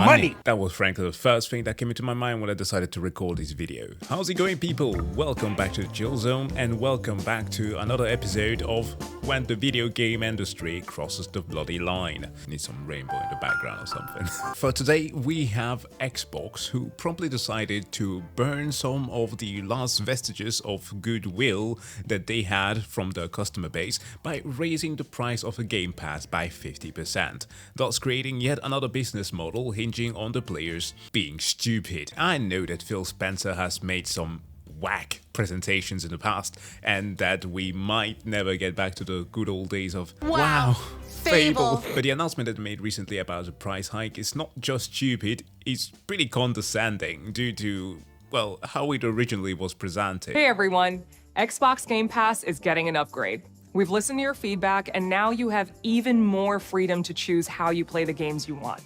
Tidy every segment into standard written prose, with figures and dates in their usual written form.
money. That was frankly the first thing that came into my mind when I decided to record this video. How's it going, people? Welcome back to the Chill Zone and welcome back to another episode of When the Video Game Industry Crosses the Bloody Line. Need some rainbow in the background or something. For today we have Xbox, who promptly decided to burn some of the last vestiges of goodwill that they had from their customer base by raising the price of a Game Pass by 50%, thus creating yet another business model hinging on the players being stupid. I know that Phil Spencer has made some whack presentations in the past and that we might never get back to the good old days of wow, Fable. But the announcement that they made recently about the price hike is not just stupid, it's pretty condescending due to, well, how it originally was presented. Hey everyone, Xbox Game Pass is getting an upgrade. We've listened to your feedback and now you have even more freedom to choose how you play the games you want.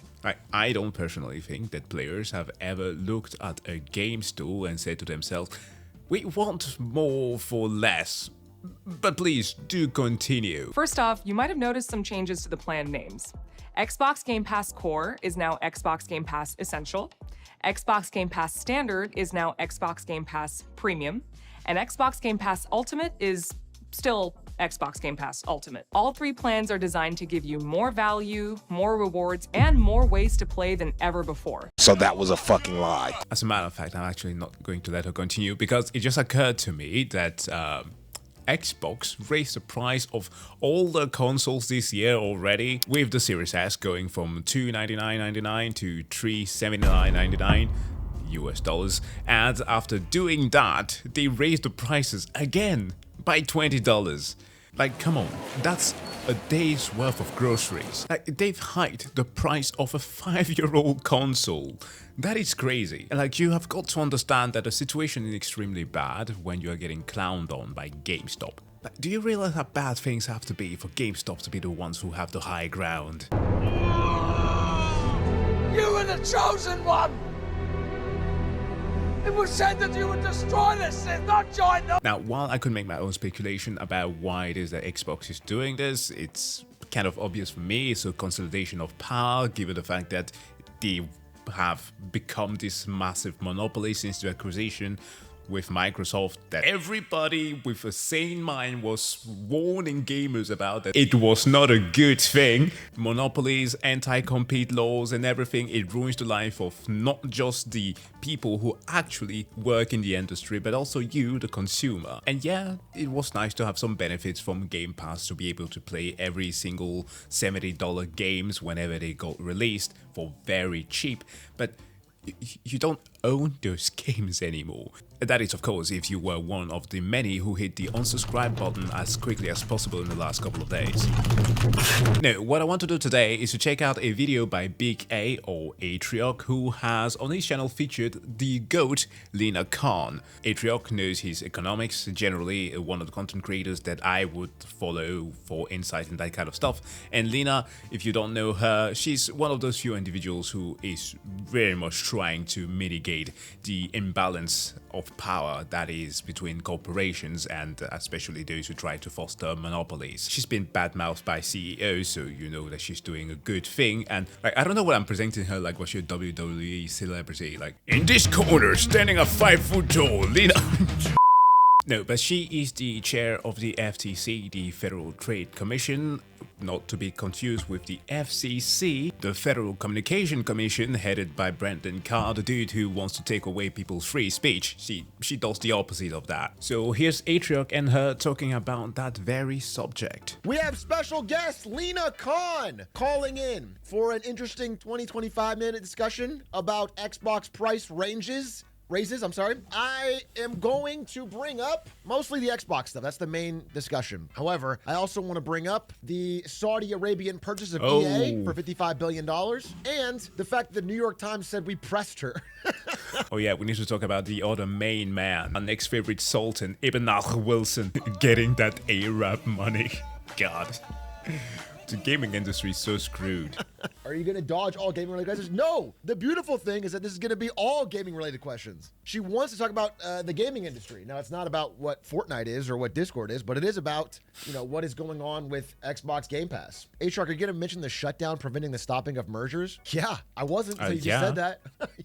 I don't personally think that players have ever looked at a game store and said to themselves, we want more for less, but please do continue. First off, you might have noticed some changes to the plan names. Xbox Game Pass Core is now Xbox Game Pass Essential, Xbox Game Pass Standard is now Xbox Game Pass Premium, and Xbox Game Pass Ultimate is still Xbox Game Pass Ultimate. All three plans are designed to give you more value, more rewards, and more ways to play than ever before. So that was a fucking lie. As a matter of fact, I'm actually not going to let her continue because it just occurred to me that Xbox raised the price of all the consoles this year already, with the Series S going from $299.99 to $379.99 US dollars, and after doing that, they raised the prices again by $20. Like, come on, that's a day's worth of groceries. Like, they've hiked the price of a 5-year-old console. That is crazy. And like, you have got to understand that the situation is extremely bad when you are getting clowned on by GameStop. Like, do you realize how bad things have to be for GameStop to be the ones who have the high ground? You were the chosen one! It was said that you would destroy this and not join them! Now, while I could make my own speculation about why it is that Xbox is doing this, it's kind of obvious for me. It's a consolidation of power, given the fact that they have become this massive monopoly since the acquisition with Microsoft, that everybody with a sane mind was warning gamers about that it was not a good thing. Monopolies, anti-compete laws and everything, it ruins the life of not just the people who actually work in the industry, but also you, the consumer. And yeah, it was nice to have some benefits from Game Pass to be able to play every single $70 games whenever they got released for very cheap, but you don't own those games anymore. That is, of course, if you were one of the many who hit the unsubscribe button as quickly as possible in the last couple of days. Now, what I want to do today is to check out a video by BigA or Atrioc, who has on his channel featured the GOAT, Lena Khan. Atrioc knows his economics, generally one of the content creators that I would follow for insight and that kind of stuff. And Lena, if you don't know her, she's one of those few individuals who is very much trying to mitigate the imbalance of power that is between corporations and especially those who try to foster monopolies. She's been badmouthed by CEOs, so you know that she's doing a good thing. And like, I don't know what I'm presenting her like, was she a WWE celebrity? Like, in this corner, standing a 5 foot tall, Lena. No, but she is the chair of the FTC, the Federal Trade Commission, not to be confused with the FCC, the Federal Communication Commission, headed by Brendan Carr, the dude who wants to take away people's free speech. She does the opposite of that. So here's Atrioc and her talking about that very subject. We have special guest Lena Khan calling in for an interesting 20-25-minute discussion about Xbox price raises. I am going to bring up mostly the Xbox stuff. That's the main discussion. However, I also want to bring up the Saudi Arabian purchase of EA for $55 billion and the fact that the New York Times said we pressed her. Oh yeah, we need to talk about the other main man, our next favorite sultan, Ibn Wilson, getting that Arab money. God. The gaming industry is so screwed. Are you going to dodge all gaming-related questions? No. The beautiful thing is that this is going to be all gaming-related questions. She wants to talk about the gaming industry. Now, it's not about what Fortnite is or what Discord is, but it is about, what is going on with Xbox Game Pass. Atrioc, are you going to mention the shutdown preventing the stopping of mergers? Yeah, I wasn't until you just said that.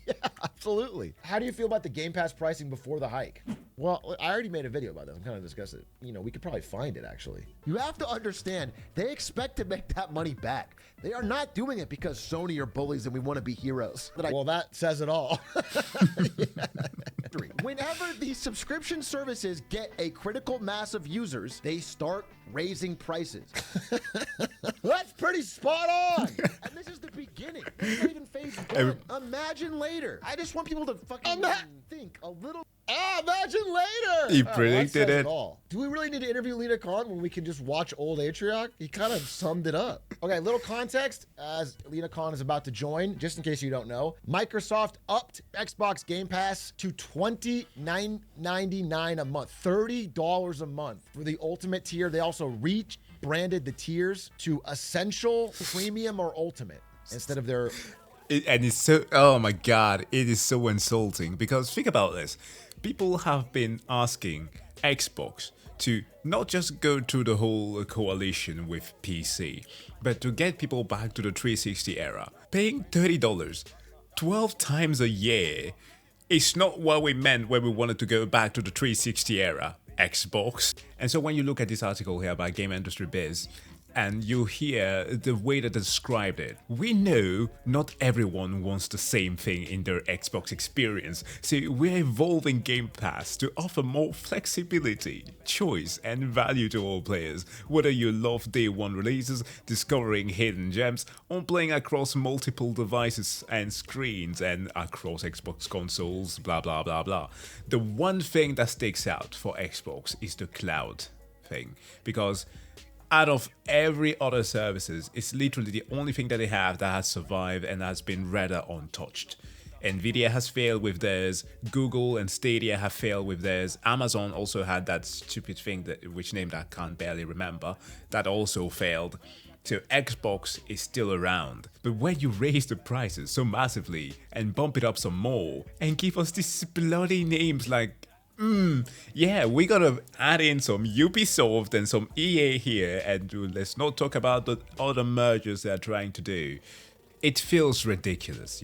Yeah, absolutely. How do you feel about the Game Pass pricing before the hike? Well, I already made a video about that. I'm kind of discussing it. We could probably find it, actually. You have to understand, they expect to make that money back. They are not doing it because Sony are bullies and we want to be heroes. Well, that says it all. Whenever these subscription services get a critical mass of users, they start raising prices. That's pretty spot on. And this is the beginning. It's not even phase one. Imagine later. I just want people to fucking think a little. Imagine later. He predicted it. All. Do we really need to interview Lena Khan when we can just watch old Atrioc? He kind of summed it up. Okay, little context as Lena Khan is about to join, just in case you don't know. Microsoft upped Xbox Game Pass to $29.99 a month, $30 a month for the ultimate tier. They also rebranded the tiers to Essential, Premium, or Ultimate instead of their. And it's so, oh my God, it is so insulting because think about this. People have been asking Xbox to not just go through the whole coalition with PC, but to get people back to the 360 era. Paying $30 12 times a year is not what we meant when we wanted to go back to the 360 era, Xbox. And so when you look at this article here by Game Industry Biz, and you hear the way that they described it. We know not everyone wants the same thing in their Xbox experience, so we're evolving Game Pass to offer more flexibility, choice, and value to all players, whether you love day one releases, discovering hidden gems, or playing across multiple devices and screens and across Xbox consoles, blah blah blah blah. The one thing that sticks out for Xbox is the cloud thing, because out of every other services, it's literally the only thing that they have that has survived and has been rather untouched. Nvidia has failed with theirs, Google and Stadia have failed with theirs, Amazon also had that stupid thing, which name that I can't barely remember, that also failed. So Xbox is still around. But when you raise the prices so massively and bump it up some more and give us these bloody names like yeah, we gotta add in some Ubisoft and some EA here, and let's not talk about the other mergers they're trying to do. It feels ridiculous,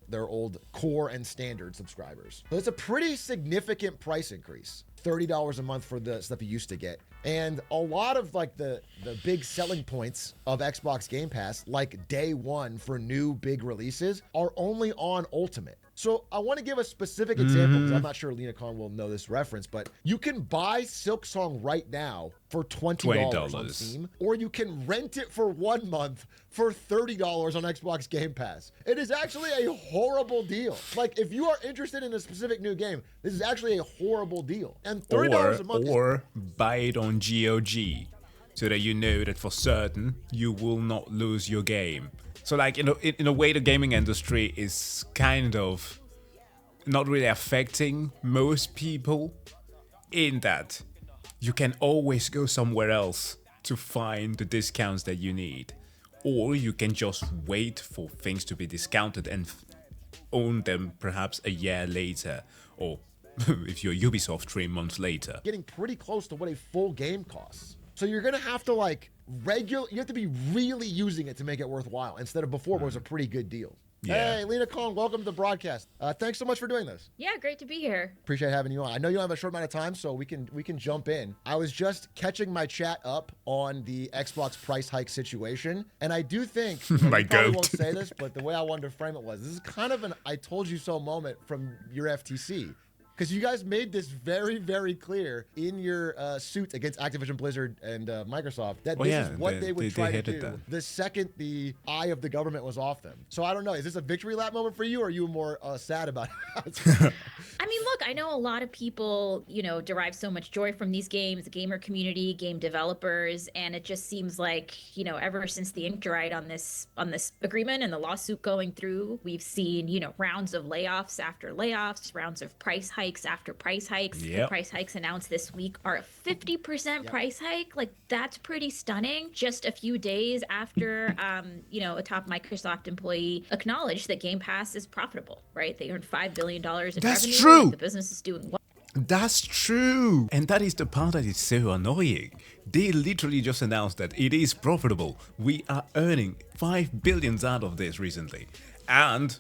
Their old core and standard subscribers. So it's a pretty significant price increase. $30 a month for the stuff you used to get. And a lot of the big selling points of Xbox Game Pass, like day one for new big releases, are only on Ultimate. So I want to give a specific example, because I'm not sure Lena Khan will know this reference, but you can buy Silksong right now for $20 on Steam, or you can rent it for 1 month for $30 on Xbox Game Pass. It is actually a horrible deal. If you are interested in a specific new game, this is actually a horrible deal. And $30 a month or buy it on GOG, so that you know that for certain you will not lose your game. So in a way, the gaming industry is kind of not really affecting most people in that you can always go somewhere else to find the discounts that you need. Or you can just wait for things to be discounted and own them perhaps a year later. Or if you're Ubisoft, 3 months later. Getting pretty close to what a full game costs. So you're going to have to you have to be really using it to make it worthwhile, instead of before where it was a pretty good deal. Yeah. Hey, Lena Khan, welcome to the broadcast. Thanks so much for doing this. Yeah, great to be here. Appreciate having you on. I know you have a short amount of time, so we can jump in. I was just catching my chat up on the Xbox price hike situation, and I do think, you probably won't say this, but the way I wanted to frame it was, this is kind of an I told you so moment from your FTC. Because you guys made this very, very clear in your suit against Activision Blizzard and Microsoft that this is what they would try to do the second the eye of the government was off them. So I don't know, is this a victory lap moment for you, or are you more sad about it? I mean, look, I know a lot of people, derive so much joy from these games, the gamer community, game developers, and it just seems like, ever since the ink dried on this agreement and the lawsuit going through, we've seen, rounds of layoffs after layoffs, rounds of price hikes hikes after price hikes. The Yep. price hikes announced this week are a 50% price hike. Like, that's pretty stunning. Just a few days after, a top Microsoft employee acknowledged that Game Pass is profitable, right? They earned $5 billion in That's revenue. true. Like, the business is doing well. That's true. And that is the part that is so annoying. They literally just announced that it is profitable. We are earning $5 billion out of this recently. And,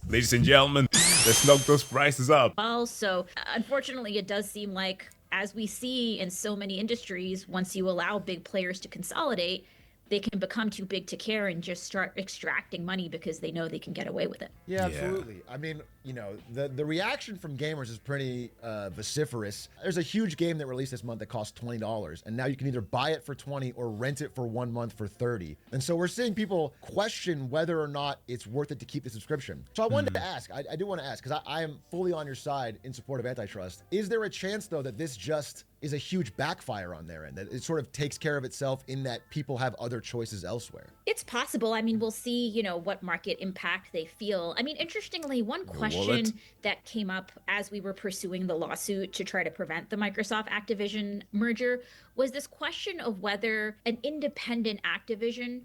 ladies and gentlemen, let's knock those prices up. Well, so unfortunately, it does seem like, as we see in so many industries, once you allow big players to consolidate, they can become too big to care and just start extracting money because they know they can get away with it. Yeah, absolutely. I mean, the reaction from gamers is pretty vociferous. There's a huge game that released this month that cost $20, and now you can either buy it for $20 or rent it for 1 month for $30. And so we're seeing people question whether or not it's worth it to keep the subscription. So I wanted to ask, I do want to ask, because I am fully on your side in support of Antitrust. Is there a chance, though, that this just is a huge backfire on their end, that it sort of takes care of itself in that people have other choices elsewhere? It's possible. I mean, we'll see, what market impact they feel. I mean, interestingly, one question that came up as we were pursuing the lawsuit to try to prevent the Microsoft Activision merger was this question of whether an independent Activision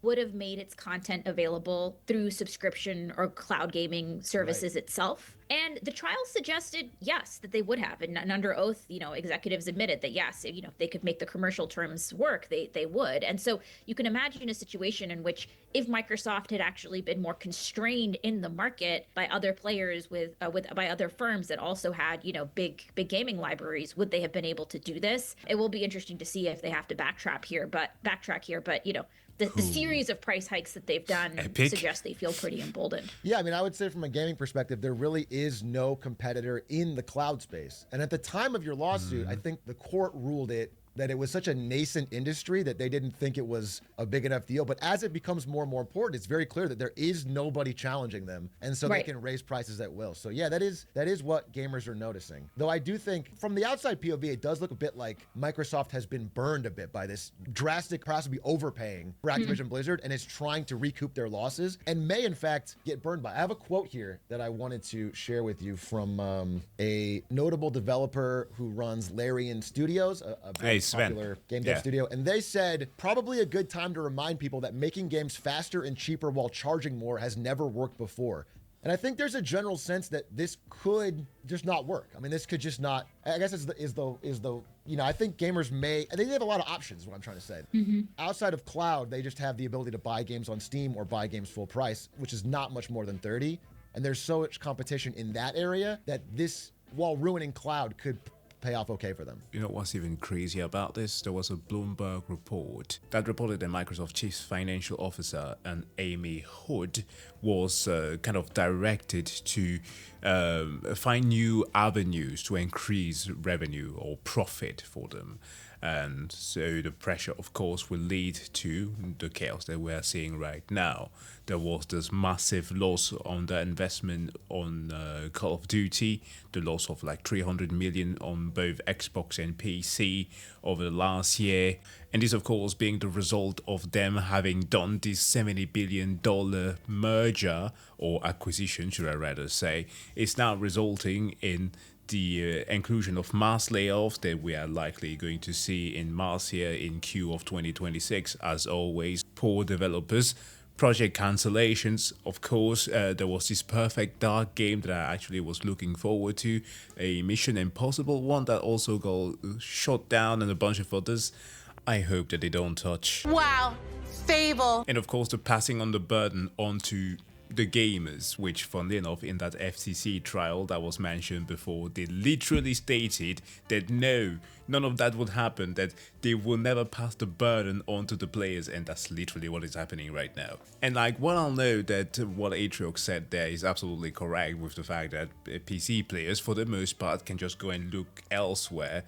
would have made its content available through subscription or cloud gaming services itself. And the trial suggested, yes, that they would have. And under oath, executives admitted that, yes, if they could make the commercial terms work, they would. And so you can imagine a situation in which if Microsoft had actually been more constrained in the market by other players by other firms that also had, big gaming libraries, would they have been able to do this? It will be interesting to see if they have to backtrack here. But the series of price hikes that they've done suggest they feel pretty emboldened. Yeah, I mean, I would say from a gaming perspective, there really is no competitor in the cloud space. And at the time of your lawsuit, I think the court ruled that it was such a nascent industry that they didn't think it was a big enough deal. But as it becomes more and more important, it's very clear that there is nobody challenging them. And so they can raise prices at will. So yeah, that is what gamers are noticing. Though I do think from the outside POV, it does look a bit like Microsoft has been burned a bit by this drastic, possibly overpaying for Activision Blizzard and is trying to recoup their losses and may in fact get burned by. I have a quote here that I wanted to share with you from a notable developer who runs Larian Studios, a very popular game dev studio, and they said probably a good time to remind people that making games faster and cheaper while charging more has never worked before. And I think there's a general sense that this could just not work. I mean, this could just not. I guess I think gamers they have a lot of options. Is what I'm trying to say. Outside of cloud, they just have the ability to buy games on Steam or buy games full price, which is not much more than $30. And there's so much competition in that area that this, while ruining cloud, could pay off okay for them. You know what's even crazier about this? There was a Bloomberg report that reported that Microsoft Chief Financial Officer and Amy Hood was kind of directed to find new avenues to increase revenue or profit for them. And so the pressure, of course, will lead to the chaos that we're seeing right now. There was this massive loss on the investment on Call of Duty, the loss of like 300 million on both Xbox and PC over the last year. And this, of course, being the result of them having done this $70 billion merger or acquisition, should I rather say, is now resulting in the inclusion of mass layoffs that we are likely going to see in mass here in Q of 2026. As always, poor developers, project cancellations. Of course, there was this Perfect Dark game that I actually was looking forward to, a Mission Impossible one that also got shot down, and a bunch of others. I hope that they don't touch. Wow, Fable. And of course, the passing on the burden onto the gamers, which funnily enough in that FCC trial that was mentioned before, they literally stated that no, none of that would happen, that they will never pass the burden onto the players, and that's literally what is happening right now. And like, what I'll know that what Atrioc said there is absolutely correct, with the fact that PC players for the most part can just go and look elsewhere.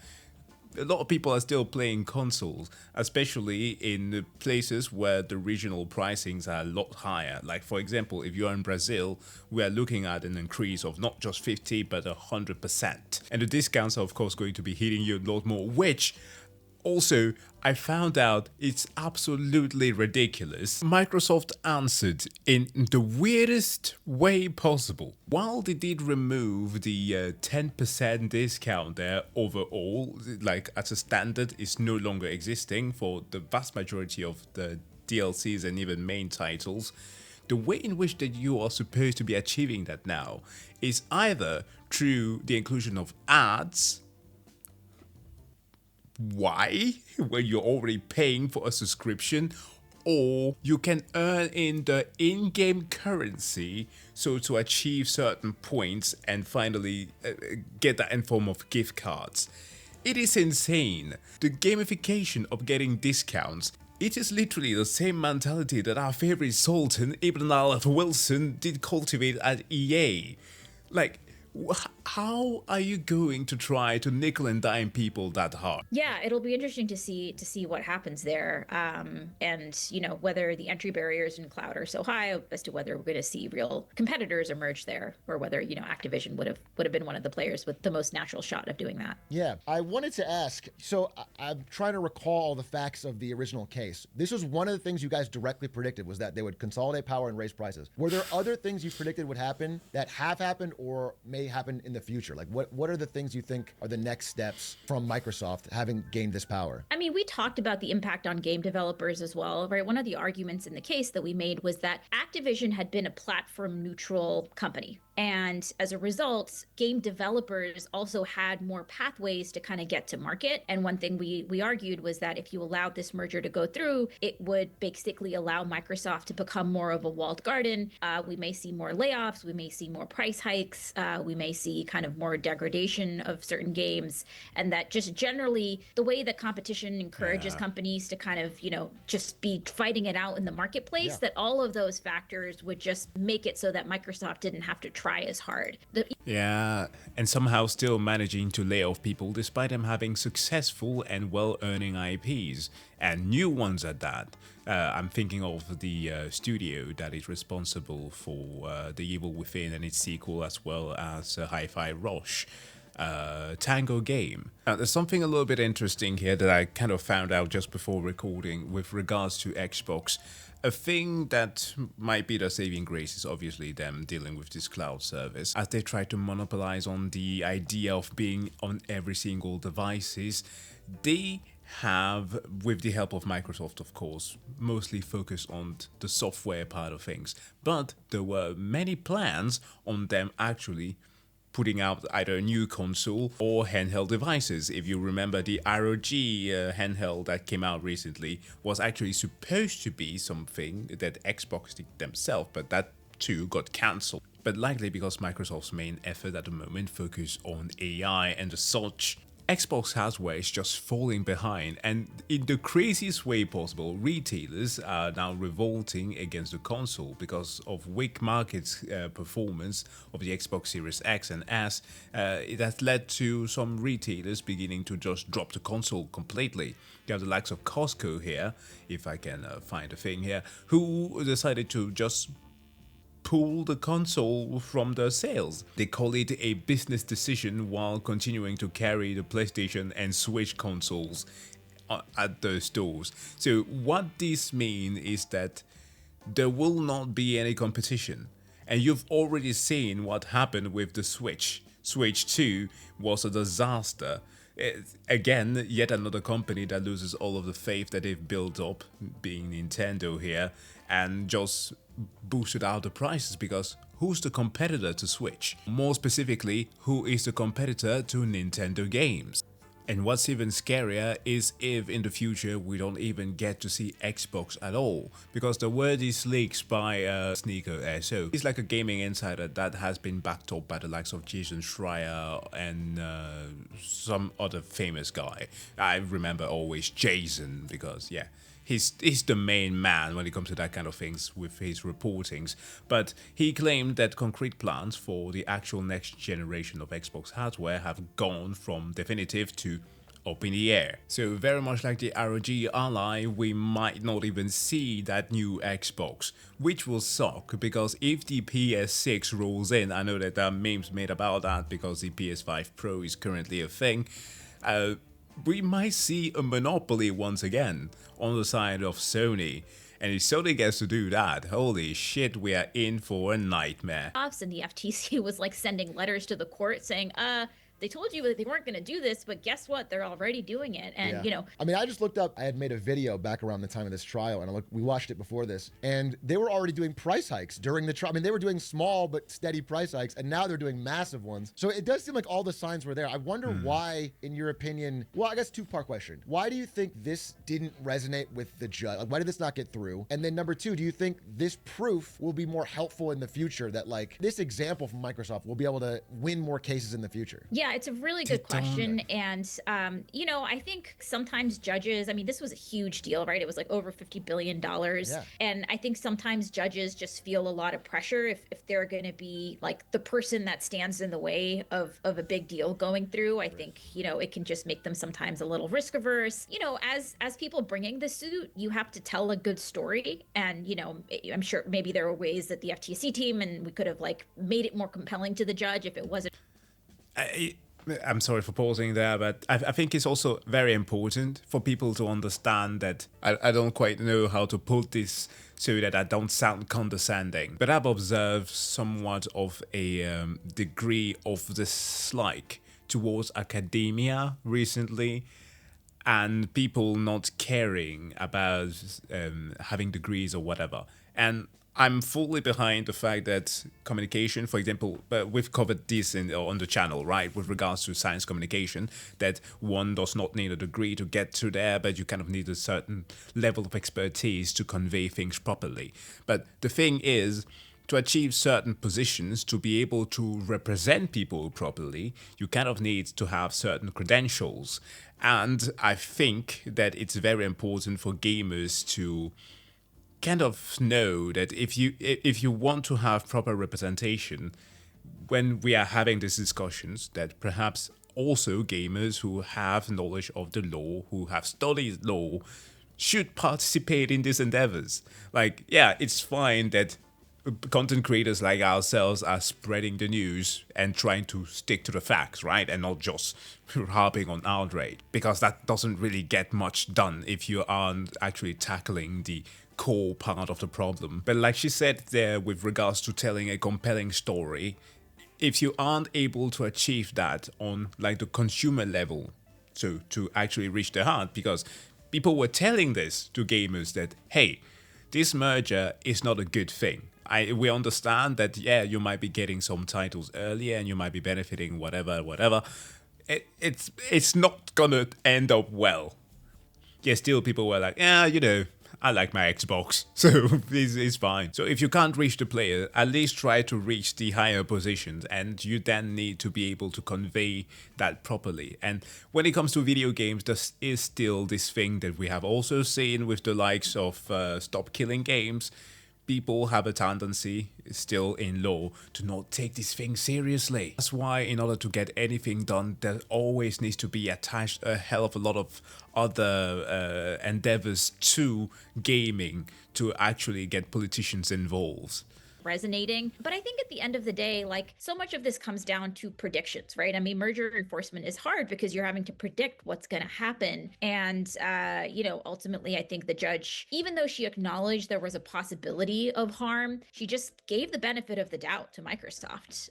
A lot of people are still playing consoles, especially in places where the regional pricings are a lot higher. Like, for example, if you're in Brazil, we are looking at an increase of not just 50, but 100%. And the discounts are, of course, going to be hitting you a lot more, which Also, I found out it's absolutely ridiculous. Microsoft answered in the weirdest way possible. While they did remove the 10% discount there overall, like as a standard, is no longer existing for the vast majority of the DLCs and even main titles, the way in which that you are supposed to be achieving that now is either through the inclusion of ads. Why? When you're already paying for a subscription, or you can earn in the in-game currency so to achieve certain points and finally get that in form of gift cards. It is insane. The gamification of getting discounts, it is literally the same mentality that our favorite Sultan Ibn Wilson did cultivate at EA. Like, how are you going to try to nickel and dime people that hard? Yeah, it'll be interesting to see what happens there, and whether the entry barriers in cloud are so high as to whether we're going to see real competitors emerge there, or whether Activision would have been one of the players with the most natural shot of doing that. Yeah, I wanted to ask. So I'm trying to recall the facts of the original case. This was one of the things you guys directly predicted, was that they would consolidate power and raise prices. Were there other things you predicted would happen that have happened or may happen in the future? Like what are the things you think are the next steps from Microsoft having gained this power? I mean, we talked about the impact on game developers as well, right? One of the arguments in the case that we made was that Activision had been a platform neutral company. And as a result, game developers also had more pathways to kind of get to market. And one thing we argued was that if you allowed this merger to go through, it would basically allow Microsoft to become more of a walled garden. We may see more layoffs. We may see more price hikes. We may see kind of more degradation of certain games. And that just generally the way that competition encourages companies to kind of, just be fighting it out in the marketplace, that all of those factors would just make it so that Microsoft didn't have to try as hard. And somehow still managing to lay off people despite them having successful and well-earning IPs, and new ones at that. I'm thinking of the studio that is responsible for The Evil Within and its sequel, as well as Hi-Fi Rush. Tango Game. Now, there's something a little bit interesting here that I kind of found out just before recording with regards to Xbox. A thing that might be the saving grace is obviously them dealing with this cloud service, as they try to monopolize on the idea of being on every single devices. They have, with the help of Microsoft, of course, mostly focused on the software part of things. But there were many plans on them actually putting out either a new console or handheld devices. If you remember, the ROG handheld that came out recently was actually supposed to be something that Xbox did themselves, but that too got cancelled. But likely because Microsoft's main effort at the moment focus on AI and such, Xbox hardware is just falling behind, and in the craziest way possible, retailers are now revolting against the console because of weak market performance of the Xbox Series X and S. It has led to some retailers beginning to just drop the console completely. You have the likes of Costco here, if I can find a thing here, who decided to just pull the console from the sales. They call it a business decision while continuing to carry the PlayStation and Switch consoles at the stores. So what this means is that there will not be any competition. And you've already seen what happened with the Switch. Switch 2 was a disaster. Again, yet another company that loses all of the faith that they've built up, being Nintendo here, and just boosted out the prices because who's the competitor to Switch? More specifically, who is the competitor to Nintendo games? And what's even scarier is if in the future we don't even get to see Xbox at all, because there were these leaks by Sneaker SO. He's like a gaming insider that has been backed up by the likes of Jason Schreier and some other famous guy. I remember always Jason because, yeah, he's the main man when it comes to that kind of things with his reportings. But he claimed that concrete plans for the actual next generation of Xbox hardware have gone from definitive to up in the air. So very much like the ROG Ally, we might not even see that new Xbox, which will suck because if the PS6 rolls in, I know that there are memes made about that because the PS5 Pro is currently a thing, we might see a monopoly once again on the side of Sony. And if Sony gets to do that, holy shit, we are in for a nightmare. And the FTC was like sending letters to the court saying, they told you that they weren't going to do this, but guess what? They're already doing it. And, Yeah. I mean, I just looked up, I had made a video back around the time of this trial, and we watched it before this, and they were already doing price hikes during the trial. I mean, they were doing small but steady price hikes, and now they're doing massive ones. So it does seem like all the signs were there. I wonder why, in your opinion, well, I guess two-part question. Why do you think this didn't resonate with the judge? Like, why did this not get through? And then number two, do you think this proof will be more helpful in the future, that like this example from Microsoft will be able to win more cases in the future? Yeah, it's a really good question. And, I think sometimes judges, I mean, this was a huge deal, right? It was like over $50 billion. Yeah. And I think sometimes judges just feel a lot of pressure if they're going to be like the person that stands in the way of a big deal going through. I think, it can just make them sometimes a little risk averse. As people bringing the suit, you have to tell a good story. And, I'm sure maybe there were ways that the FTC team and we could have like made it more compelling to the judge if it wasn't. I'm sorry for pausing there, but I think it's also very important for people to understand that I don't quite know how to put this so that I don't sound condescending, but I've observed somewhat of a degree of dislike towards academia recently, and people not caring about having degrees or whatever. And I'm fully behind the fact that communication, for example, we've covered this on the channel, right, with regards to science communication, that one does not need a degree to get to there, but you kind of need a certain level of expertise to convey things properly. But the thing is, to achieve certain positions, to be able to represent people properly, you kind of need to have certain credentials. And I think that it's very important for gamers to kind of know that if you want to have proper representation, when we are having these discussions, that perhaps also gamers who have knowledge of the law, who have studied law, should participate in these endeavors. Like, yeah, it's fine that content creators like ourselves are spreading the news and trying to stick to the facts, right? And not just harping on outrage, because that doesn't really get much done if you aren't actually tackling the core part of the problem. But like she said there, with regards to telling a compelling story, if you aren't able to achieve that on like the consumer level, so to actually reach the heart, because people were telling this to gamers that, hey, this merger is not a good thing. We understand that, yeah, you might be getting some titles earlier and you might be benefiting whatever. It's not gonna end up well. Yeah, still people were like, yeah, I like my Xbox, so it's fine. So if you can't reach the player, at least try to reach the higher positions, and you then need to be able to convey that properly. And when it comes to video games, there is still this thing that we have also seen with the likes of Stop Killing Games. People have a tendency, still in law, to not take this thing seriously. That's why in order to get anything done, there always needs to be attached a hell of a lot of other endeavors to gaming to actually get politicians involved. Resonating. But I think at the end of the day, like so much of this comes down to predictions, right? I mean, merger enforcement is hard because you're having to predict what's going to happen. And, ultimately, I think the judge, even though she acknowledged there was a possibility of harm, she just gave the benefit of the doubt to Microsoft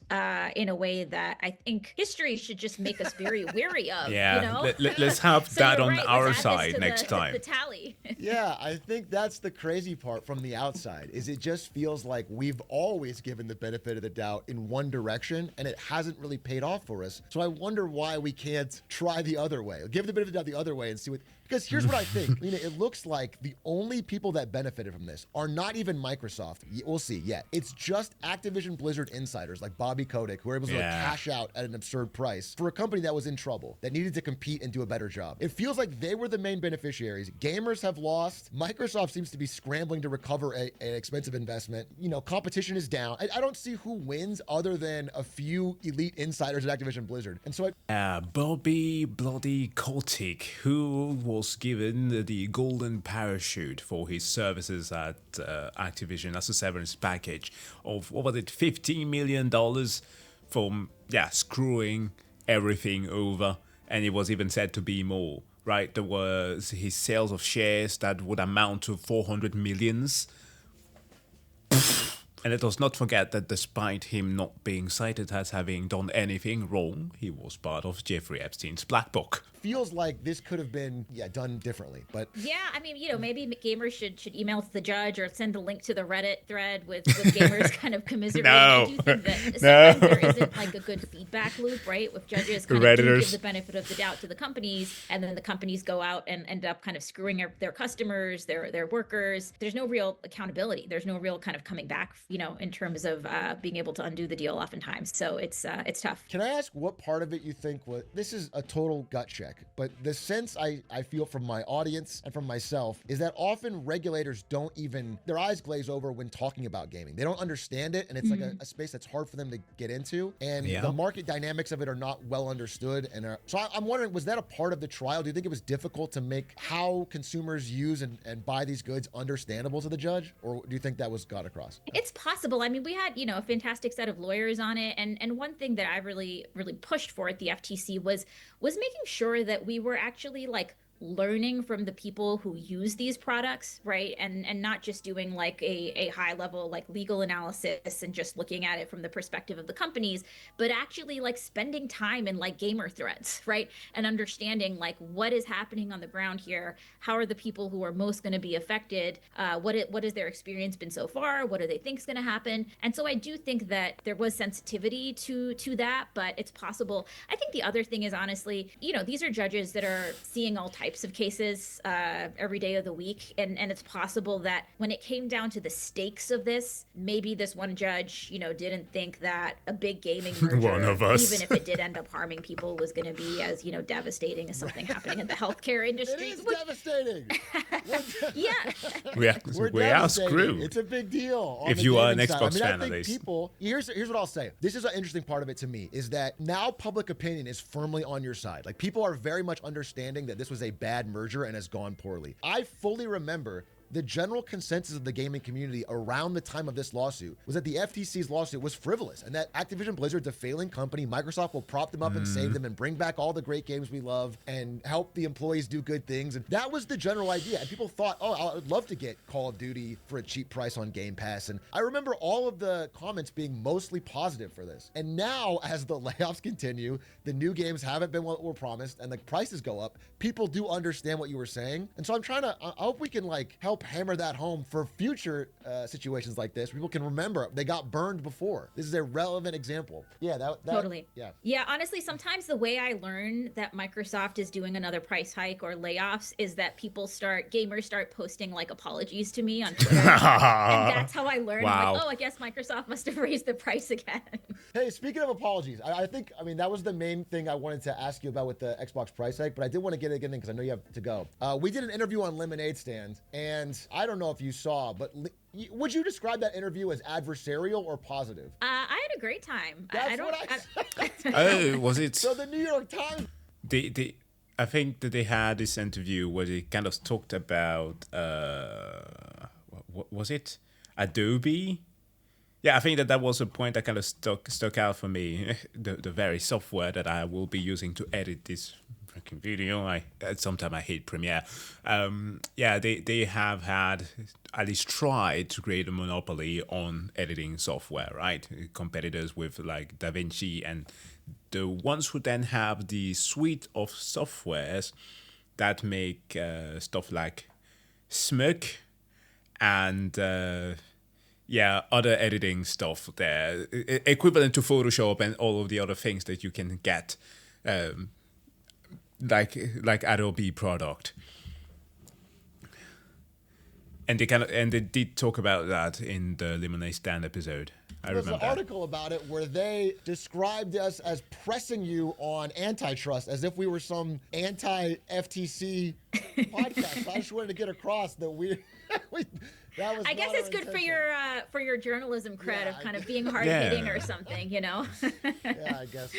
in a way that I think history should just make us very wary of. Yeah, let's have So that you're on right, our let's add this side to next time. The tally. Yeah, I think that's the crazy part from the outside, is it just feels like we've always given the benefit of the doubt in one direction, and it hasn't really paid off for us. So I wonder why we can't try the other way. Give the benefit of the doubt the other way and see what... Because here's what I think, Lena, it looks like the only people that benefited from this are not even Microsoft. We'll see yet. It's just Activision Blizzard insiders like Bobby Kotick who were able to cash out at an absurd price for a company that was in trouble, that needed to compete and do a better job. It feels like they were the main beneficiaries. Gamers have lost. Microsoft seems to be scrambling to recover an expensive investment. Competition is down. I don't see who wins other than a few elite insiders at Activision Blizzard. And so Bobby Bloody Kotick, who was given the golden parachute for his services at Activision as a severance package of, what was it, $15 million from, screwing everything over. and it was even said to be more, right? There was his sales of shares that would amount to 400 millions. And let us not forget that despite him not being cited as having done anything wrong, he was part of Jeffrey Epstein's black book. Feels like this could have been done differently, but yeah, I mean, maybe gamers should email to the judge or send a link to the Reddit thread with gamers kind of commiserating. I do think that sometimes there isn't like a good feedback loop, right? With judges kind of do give the benefit of the doubt to the companies, and then the companies go out and end up kind of screwing their customers, their workers. There's no real accountability. There's no real kind of coming back, in terms of being able to undo the deal oftentimes. So it's tough. Can I ask what part of it you think was, this is a total gut check, but the sense I feel from my audience and from myself is that often regulators don't even, their eyes glaze over when talking about gaming. They don't understand it, and it's like a space that's hard for them to get into, and the market dynamics of it are not well understood. And so I'm wondering, was that a part of the trial? Do you think it was difficult to make how consumers use and buy these goods understandable to the judge, or do you think that was got across? It's possible. I mean, we had, a fantastic set of lawyers on it. And one thing that I really, really pushed for at the FTC was making sure that we were actually like learning from the people who use these products, right? And not just doing like a high level like legal analysis and just looking at it from the perspective of the companies, but actually like spending time in like gamer threads, right? And understanding like what is happening on the ground here. How are the people who are most going to be affected? What has their experience been so far? What do they think is going to happen? And so I do think that there was sensitivity to that, but it's possible. I think the other thing is honestly, these are judges that are seeing all types of cases every day of the week, and it's possible that when it came down to the stakes of this, maybe this one judge didn't think that a big gaming merger, one of us, even if it did end up harming people, was going to be as devastating as something happening in the healthcare industry. It is devastating. Yeah. we are screwed. It's a big deal if you are an side. Xbox fan, I at think least. people, here's what I'll say. This is an interesting part of it to me, is that now public opinion is firmly on your side. Like, people are very much understanding that this was a bad merger and has gone poorly. I fully remember the general consensus of the gaming community around the time of this lawsuit was that the FTC's lawsuit was frivolous, and that Activision Blizzard's a failing company. Microsoft will prop them up and save them and bring back all the great games we love and help the employees do good things. And that was the general idea. And people thought, I would love to get Call of Duty for a cheap price on Game Pass. And I remember all of the comments being mostly positive for this. And now, as the layoffs continue, the new games haven't been what were promised, and the prices go up, people do understand what you were saying. And so I hope we can help hammer that home for future situations like this. People can remember they got burned before. This is a relevant example. Yeah, that totally. Yeah. Honestly, sometimes the way I learn that Microsoft is doing another price hike or layoffs is that gamers start posting like apologies to me on Twitter, and that's how I learn. Wow. I'm like, I guess Microsoft must have raised the price again. Hey, speaking of apologies, I think that was the main thing I wanted to ask you about with the Xbox price hike, but I did want to get it in because I know you have to go. We did an interview on Lemonade Stand, and I don't know if you saw, but would you describe that interview as adversarial or positive? I had a great time. That's Oh, was it? So the New York Times. I think that they had this interview where they kind of talked about what was it? Adobe. Yeah, I think that was a point that kind of stuck out for me. The very software that I will be using to edit this freaking video. Sometimes I hate Premiere. They have had, at least tried to create a monopoly on editing software, right? Competitors with like DaVinci, and the ones who then have the suite of softwares that make stuff like Smirk and other editing stuff there, equivalent to Photoshop and all of the other things that you can get, like Adobe product. And they did talk about that in the Lemonade Stand episode. I remember an article about it where they described us as pressing you on antitrust as if we were some anti-FTC podcast. So I just wanted to get across that that was. I guess it's good for your journalism cred of kind of being hard hitting or something, Yeah, I guess so.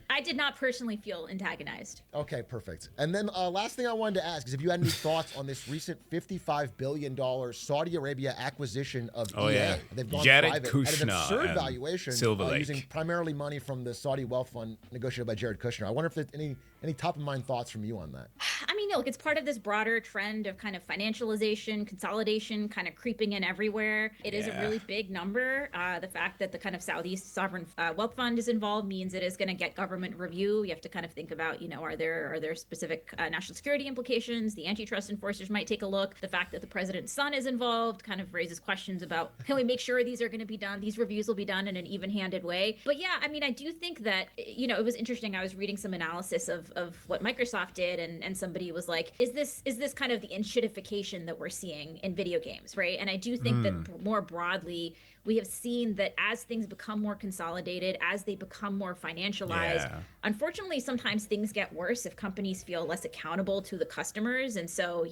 I did not personally feel antagonized. Okay, perfect. And then last thing I wanted to ask is if you had any thoughts on this recent $55 billion Saudi Arabia acquisition of EA. Yeah. They've gone Jared private Kushner at an absurd valuation, Silver Lake. using primarily money from the Saudi wealth fund negotiated by Jared Kushner. I wonder if there's any Any top of mind thoughts from you on that? I mean, look, it's part of this broader trend of kind of financialization, consolidation, kind of creeping in everywhere. It is a really big number. The fact that the kind of Southeast Sovereign Wealth Fund is involved means it is going to get government review. You have to kind of think about, are there specific national security implications? The antitrust enforcers might take a look. The fact that the president's son is involved kind of raises questions about, can we make sure these are going to be done? These reviews will be done in an even-handed way. But yeah, I mean, I do think that, it was interesting. I was reading some analysis of what Microsoft did, and somebody was like, is this kind of the enshittification that we're seeing in video games, right? And I do think that more broadly, we have seen that as things become more consolidated, as they become more financialized, unfortunately, sometimes things get worse if companies feel less accountable to the customers. And so,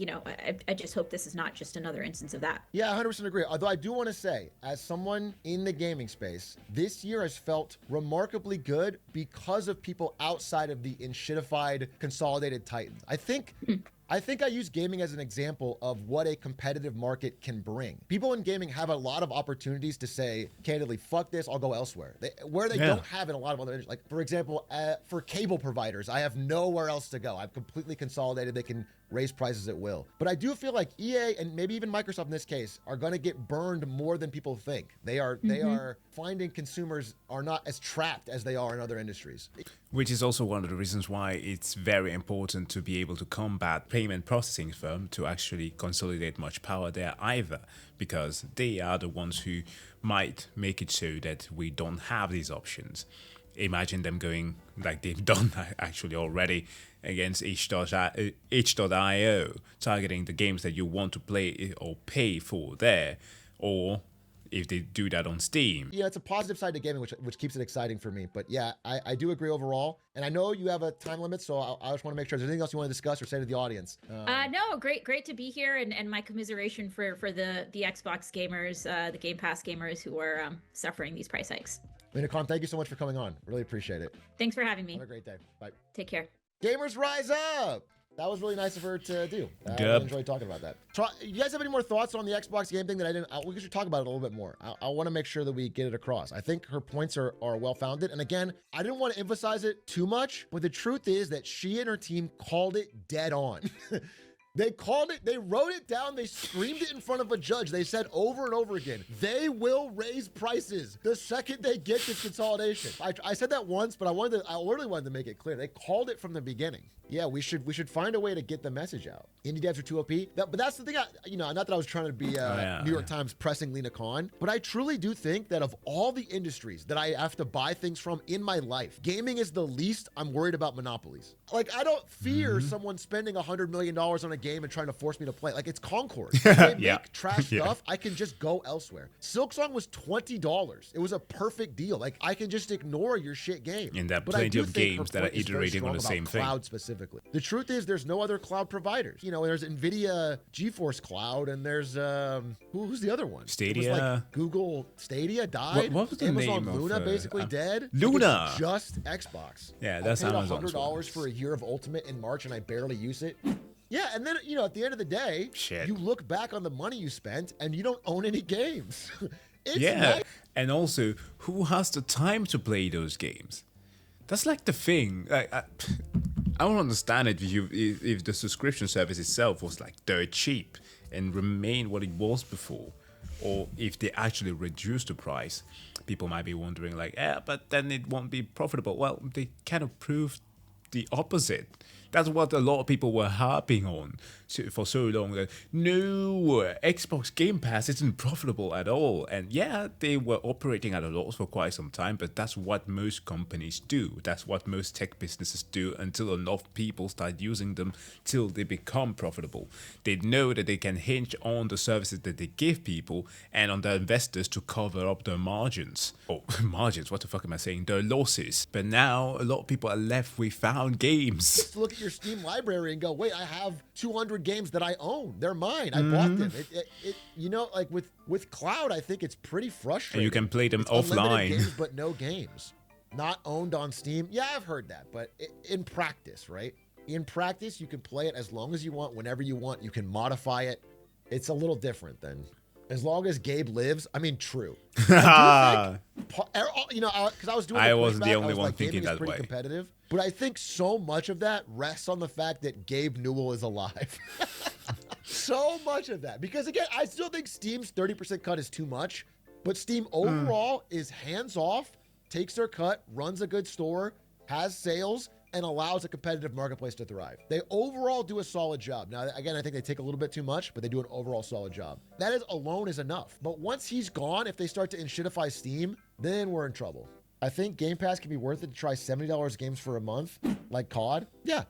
I just hope this is not just another instance of that. Yeah, 100% agree. Although I do want to say, as someone in the gaming space, this year has felt remarkably good because of people outside of the enshittified, consolidated titans. I think I use gaming as an example of what a competitive market can bring. People in gaming have a lot of opportunities to say, candidly, fuck this, I'll go elsewhere. Where they don't have in a lot of other industries. Like, for example, for cable providers, I have nowhere else to go. I'm completely consolidated. They can raise prices at will. But I do feel like EA and maybe even Microsoft in this case are going to get burned more than people think. They are finding consumers are not as trapped as they are in other industries. Which is also one of the reasons why it's very important to be able to combat payment processing firm to actually consolidate much power there either, because they are the ones who might make it so that we don't have these options. Imagine them going like they've done actually already against Itch.io, targeting the games that you want to play or pay for there, or if they do that on Steam. Yeah, it's a positive side to gaming, which keeps it exciting for me. But yeah, I do agree overall. And I know you have a time limit, so I just want to make sure there's anything else you want to discuss or say to the audience. No, great to be here, and my commiseration for the Xbox gamers, the Game Pass gamers who are suffering these price hikes. Lena Khan, thank you so much for coming on. Really appreciate it. Thanks for having me. Have a great day. Bye. Take care. Gamers rise up. That was really nice of her to do. I really enjoyed talking about that. You guys have any more thoughts on the Xbox game thing that I didn't? We should talk about it a little bit more. I want to make sure that we get it across. I think her points are well-founded. And again, I didn't want to emphasize it too much, but the truth is that she and her team called it dead on. They called it, they wrote it down, they screamed it in front of a judge. They said over and over again, they will raise prices the second they get this consolidation. I said that once, but I really wanted to make it clear. They called it from the beginning. Yeah, we should find a way to get the message out. Indie devs are too OP. But that's the thing, not that I was trying to be New York Times pressing Lena Khan, but I truly do think that of all the industries that I have to buy things from in my life, gaming is the least I'm worried about monopolies. Like, I don't fear someone spending $100 million on a game and trying to force me to play. Like, it's Concord. If they make trash stuff, I can just go elsewhere. Silksong was $20. It was a perfect deal. Like, I can just ignore your shit game. And there are plenty of games that are iterating on the same thing. Cloud specifically. The truth is, there's no other cloud providers. There's NVIDIA GeForce Cloud, and there's who's the other one? Stadia. It was like Google Stadia died. What was the Amazon name Luna of, basically dead. Luna. Like, it's just Xbox. Yeah, that's I paid Amazon's $100 for a year of Ultimate in March, and I barely use it. Yeah, and then at the end of the day, you look back on the money you spent, and you don't own any games. Nice. And also, who has the time to play those games? That's like the thing. I don't understand it if the subscription service itself was like dirt cheap and remained what it was before, or if they actually reduced the price. People might be wondering like, but then it won't be profitable. Well, they kind of proved the opposite. That's what a lot of people were harping on for so long. That no, Xbox Game Pass isn't profitable at all. And yeah, they were operating at a loss for quite some time, but that's what most companies do. That's what most tech businesses do until enough people start using them till they become profitable. They know that they can hinge on the services that they give people and on their investors to cover up their margins. Oh, margins, what the fuck am I saying? Their losses. But now a lot of people are left without games. Just look at your Steam library and go, wait, I have 200 games that I own. They're mine. I bought them. Like with cloud, I think it's pretty frustrating. And you can play them it's offline. Games, but no games. Not owned on Steam. Yeah, I've heard that. But in practice, right? In practice, you can play it as long as you want, whenever you want. You can modify it. It's a little different than As long as Gabe lives, I mean, true. I do think, because I was doing. I wasn't the pushback, only I was one like, thinking gaming is that pretty way. competitive, but I think so much of that rests on the fact that Gabe Newell is alive. So much of that, because again, I still think Steam's 30% cut is too much, but Steam overall is hands off, takes their cut, runs a good store, has sales, and allows a competitive marketplace to thrive. They overall do a solid job. Now, again, I think they take a little bit too much, but they do an overall solid job. That is alone is enough. But once he's gone, if they start to inshitify Steam, then we're in trouble. I think Game Pass can be worth it to try $70 games for a month, like COD. Yeah.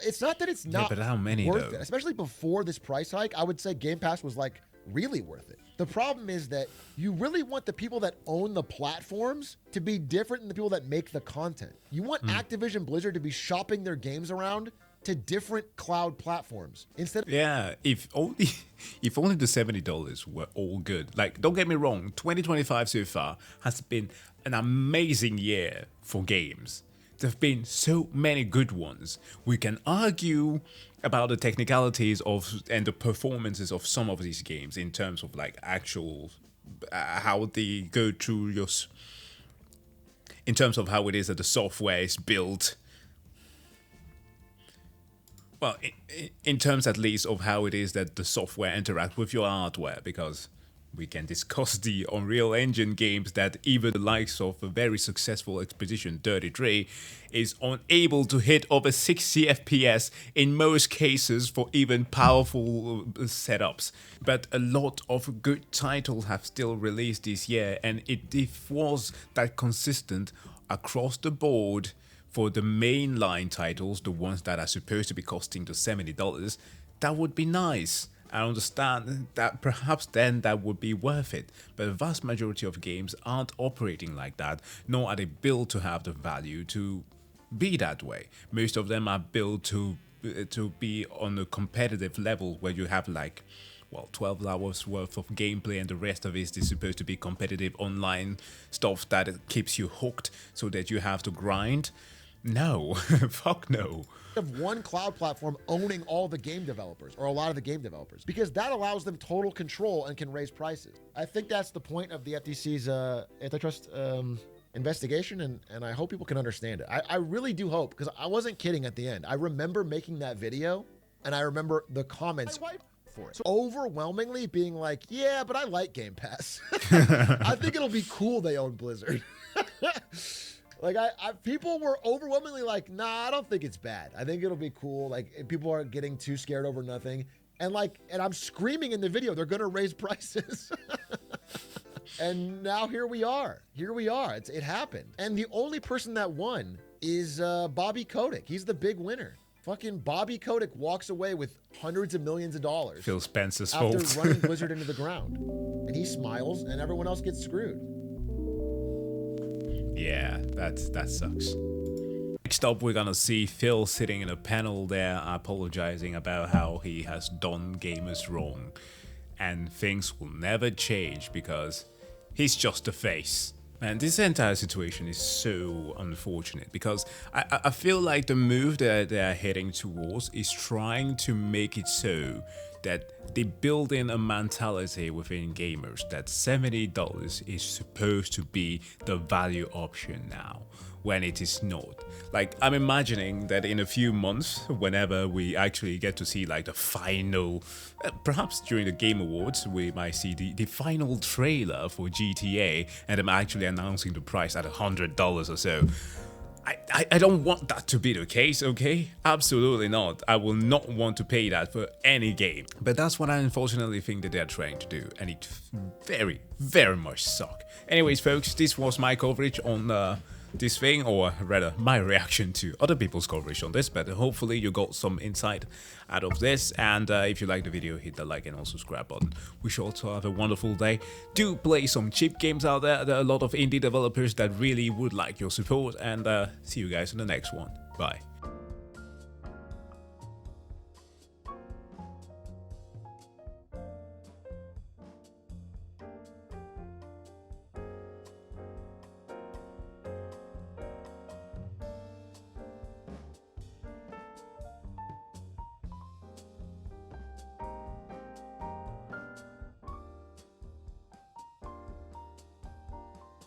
It's not that it's not but how many, worth though? it. Especially before this price hike, I would say Game Pass was like really worth it. The problem is that you really want the people that own the platforms to be different than the people that make the content. You want Activision Blizzard to be shopping their games around to different cloud platforms instead of if only the $70 were all good. Like, don't get me wrong, 2025 so far has been an amazing year for games. There have been so many good ones. We can argue about the technicalities of and the performances of some of these games in terms of like actual how they go through your in terms of how it is that the software is built. Well, in terms at least of how it is that the software interacts with your hardware, because we can discuss the Unreal Engine games that even the likes of a very successful Expedition 33 is unable to hit over 60 FPS in most cases for even powerful setups. But a lot of good titles have still released this year, and if it was that consistent across the board for the mainline titles, the ones that are supposed to be costing the $70, that would be nice. I understand that perhaps then that would be worth it, but the vast majority of games aren't operating like that, nor are they built to have the value to be that way. Most of them are built to be on a competitive level where you have like, well, 12 hours worth of gameplay and the rest of it is supposed to be competitive online stuff that keeps you hooked so that you have to grind. No, fuck no. Of one cloud platform owning all the game developers or a lot of the game developers, because that allows them total control and can raise prices. I think that's the point of the FTC's antitrust investigation, and I hope people can understand it. I really do hope, because I wasn't kidding at the end. I remember making that video, and I remember the comments for it. So overwhelmingly being like, yeah, but I like Game Pass. I think it'll be cool they own Blizzard. Like, people were overwhelmingly like, nah, I don't think it's bad. I think it'll be cool. Like, people are getting too scared over nothing. And I'm screaming in the video, they're going to raise prices. And now here we are. It happened. And the only person that won is Bobby Kotick. He's the big winner. Fucking Bobby Kotick walks away with hundreds of millions of dollars. Phil Spencer's after fault. running Blizzard into the ground. And he smiles, and everyone else gets screwed. Yeah, that sucks. Next up, we're gonna see Phil sitting in a panel there apologizing about how he has done gamers wrong. And things will never change because he's just a face. And this entire situation is so unfortunate because I feel like the move that they're heading towards is trying to make it so that they build in a mentality within gamers that $70 is supposed to be the value option now, when it is not. Like, I'm imagining that in a few months, whenever we actually get to see like the final, perhaps during the Game Awards, we might see the final trailer for GTA and them actually announcing the price at $100 or so. I don't want that to be the case, okay? Absolutely not. I will not want to pay that for any game. But that's what I unfortunately think that they're trying to do, and it very, very much sucks. Anyways, folks, this was my coverage on this thing, or rather my reaction to other people's coverage on this, but hopefully you got some insight out of this. And if you like the video, hit the like and also subscribe button. Wish you also have a wonderful day. Do play some cheap games out there. There are a lot of indie developers that really would like your support, and see you guys in the next one. Bye.